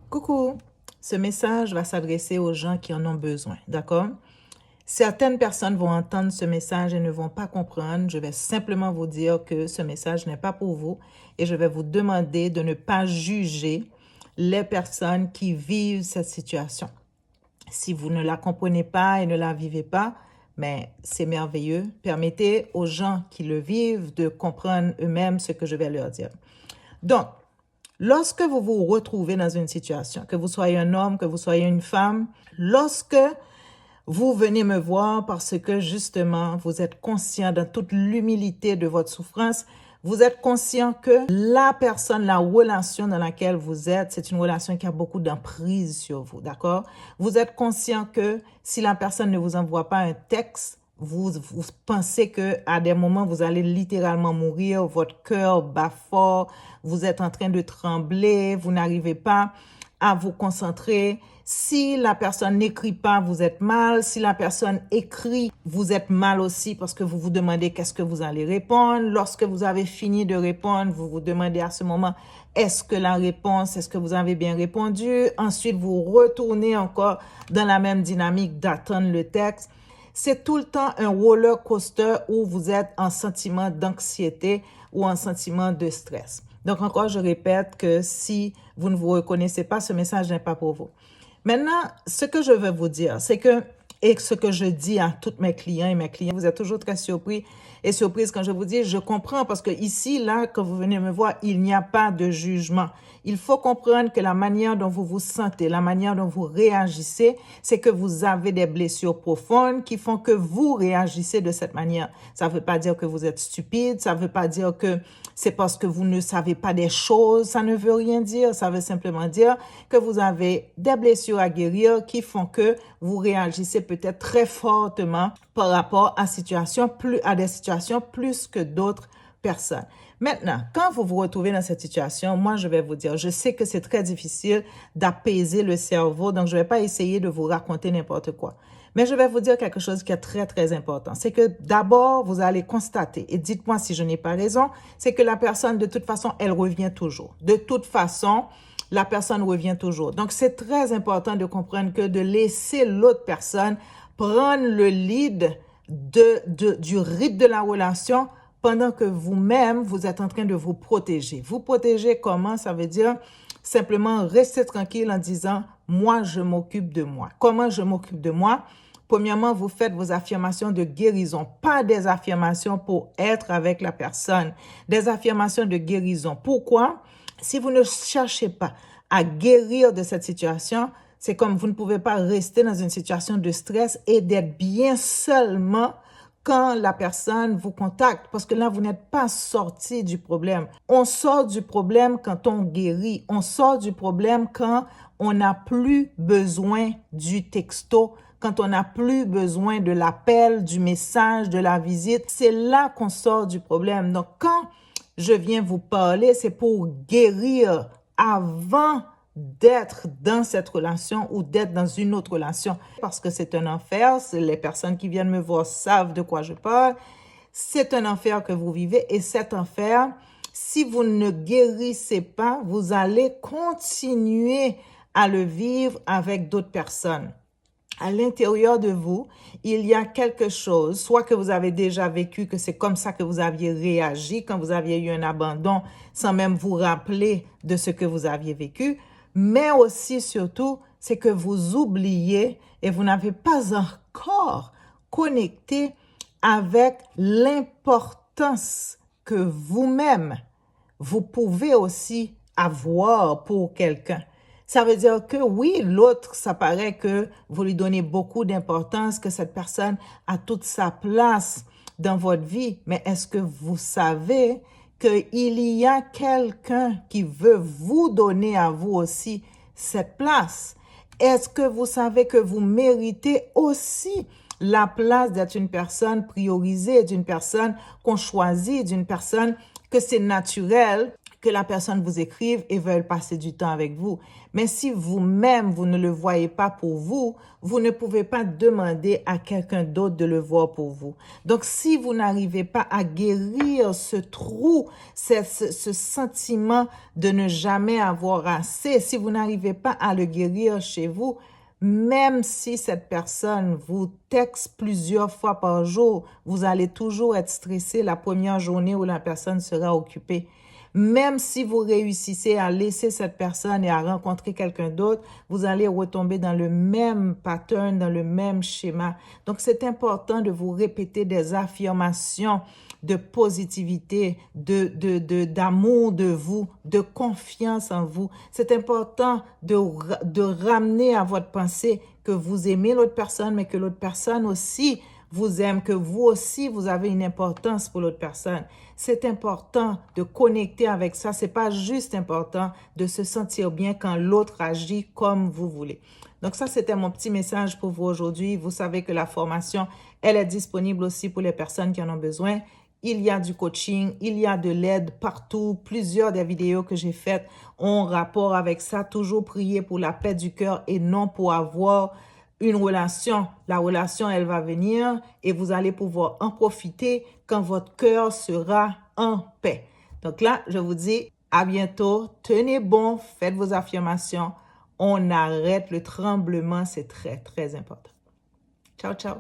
Coucou, ce message va s'adresser aux gens qui en ont besoin, d'accord? Certaines personnes vont entendre ce message et ne vont pas comprendre. Je vais simplement vous dire que ce message n'est pas pour vous et je vais vous demander de ne pas juger les personnes qui vivent cette situation. Si vous ne la comprenez pas et ne la vivez pas, mais c'est merveilleux. Permettez aux gens qui le vivent de comprendre eux-mêmes ce que je vais leur dire. Donc, lorsque vous vous retrouvez dans une situation, que vous soyez un homme, que vous soyez une femme, lorsque vous venez me voir parce que justement, vous êtes conscient dans toute l'humilité de votre souffrance, vous êtes conscient que la personne, la relation dans laquelle vous êtes, c'est une relation qui a beaucoup d'emprise sur vous, d'accord? Vous êtes conscient que si la personne ne vous envoie pas un texte, vous pensez qu'à des moments, vous allez littéralement mourir, votre cœur bat fort, vous êtes en train de trembler, vous n'arrivez pas à vous concentrer. Si la personne n'écrit pas, vous êtes mal. Si la personne écrit, vous êtes mal aussi parce que vous vous demandez qu'est-ce que vous allez répondre. Lorsque vous avez fini de répondre, vous vous demandez à ce moment, est-ce que vous avez bien répondu? Ensuite, vous retournez encore dans la même dynamique d'attendre le texte. C'est tout le temps un roller coaster où vous êtes en sentiment d'anxiété ou en sentiment de stress. Donc encore, je répète que si vous ne vous reconnaissez pas, ce message n'est pas pour vous. Maintenant, ce que je veux vous dire, c'est que, et ce que je dis à tous mes clients et mes clients, vous êtes toujours très surpris et surprises quand je vous dis, je comprends parce que ici, là, quand vous venez me voir, il n'y a pas de jugement. Il faut comprendre que la manière dont vous vous sentez, la manière dont vous réagissez, c'est que vous avez des blessures profondes qui font que vous réagissez de cette manière. Ça ne veut pas dire que vous êtes stupide, ça ne veut pas dire que c'est parce que vous ne savez pas des choses, ça ne veut rien dire. Ça veut simplement dire que vous avez des blessures à guérir qui font que vous réagissez peut-être très fortement par rapport à des situations plus que d'autres personnes. Maintenant, quand vous vous retrouvez dans cette situation, moi, je vais vous dire, je sais que c'est très difficile d'apaiser le cerveau, donc je ne vais pas essayer de vous raconter n'importe quoi. Mais je vais vous dire quelque chose qui est très, très important. C'est que d'abord, vous allez constater, et dites-moi si je n'ai pas raison, c'est que la personne, de toute façon, elle revient toujours. De toute façon, la personne revient toujours. Donc, c'est très important de comprendre que de laisser l'autre personne prendre le lead du rythme de la relation pendant que vous-même, vous êtes en train de vous protéger. Vous protéger comment? Ça veut dire simplement rester tranquille en disant « moi, je m'occupe de moi ». Comment je m'occupe de moi? Premièrement, vous faites vos affirmations de guérison, pas des affirmations pour être avec la personne, des affirmations de guérison. Pourquoi? Si vous ne cherchez pas à guérir de cette situation, c'est comme vous ne pouvez pas rester dans une situation de stress et d'être bien seulement quand la personne vous contacte, parce que là, vous n'êtes pas sorti du problème. On sort du problème quand on guérit. On sort du problème quand on n'a plus besoin du texto, quand on n'a plus besoin de l'appel, du message, de la visite. C'est là qu'on sort du problème. Donc, quand je viens vous parler, c'est pour guérir avant d'être dans cette relation ou d'être dans une autre relation. Parce que c'est un enfer, les personnes qui viennent me voir savent de quoi je parle. C'est un enfer que vous vivez et cet enfer, si vous ne guérissez pas, vous allez continuer à le vivre avec d'autres personnes. À l'intérieur de vous, il y a quelque chose, soit que vous avez déjà vécu, que c'est comme ça que vous aviez réagi quand vous aviez eu un abandon sans même vous rappeler de ce que vous aviez vécu, mais aussi, surtout, c'est que vous oubliez et vous n'avez pas encore connecté avec l'importance que vous-même, vous pouvez aussi avoir pour quelqu'un. Ça veut dire que oui, l'autre, ça paraît que vous lui donnez beaucoup d'importance, que cette personne a toute sa place dans votre vie. Mais est-ce que vous savez qu'il y a quelqu'un qui veut vous donner à vous aussi cette place? Est-ce que vous savez que vous méritez aussi la place d'être une personne priorisée, d'une personne qu'on choisit, d'une personne que c'est naturel que la personne vous écrive et veuille passer du temps avec vous. Mais si vous-même, vous ne le voyez pas pour vous, vous ne pouvez pas demander à quelqu'un d'autre de le voir pour vous. Donc, si vous n'arrivez pas à guérir ce trou, ce sentiment de ne jamais avoir assez, si vous n'arrivez pas à le guérir chez vous, même si cette personne vous texte plusieurs fois par jour, vous allez toujours être stressé la première journée où la personne sera occupée. Même si vous réussissez à laisser cette personne et à rencontrer quelqu'un d'autre, vous allez retomber dans le même pattern, dans le même schéma. Donc, c'est important de vous répéter des affirmations de positivité, d'amour de vous, de confiance en vous. C'est important de ramener à votre pensée que vous aimez l'autre personne, mais que l'autre personne aussi vous aime, que vous aussi, vous avez une importance pour l'autre personne. C'est important de connecter avec ça. C'est pas juste important de se sentir bien quand l'autre agit comme vous voulez. Donc ça, c'était mon petit message pour vous aujourd'hui. Vous savez que la formation, elle est disponible aussi pour les personnes qui en ont besoin. Il y a du coaching, il y a de l'aide partout. Plusieurs des vidéos que j'ai faites ont rapport avec ça. Toujours prier pour la paix du cœur et non pour avoir une relation. La relation, elle va venir et vous allez pouvoir en profiter quand votre cœur sera en paix. Donc là, je vous dis à bientôt. Tenez bon, faites vos affirmations. On arrête le tremblement, c'est très, très important. Ciao, ciao.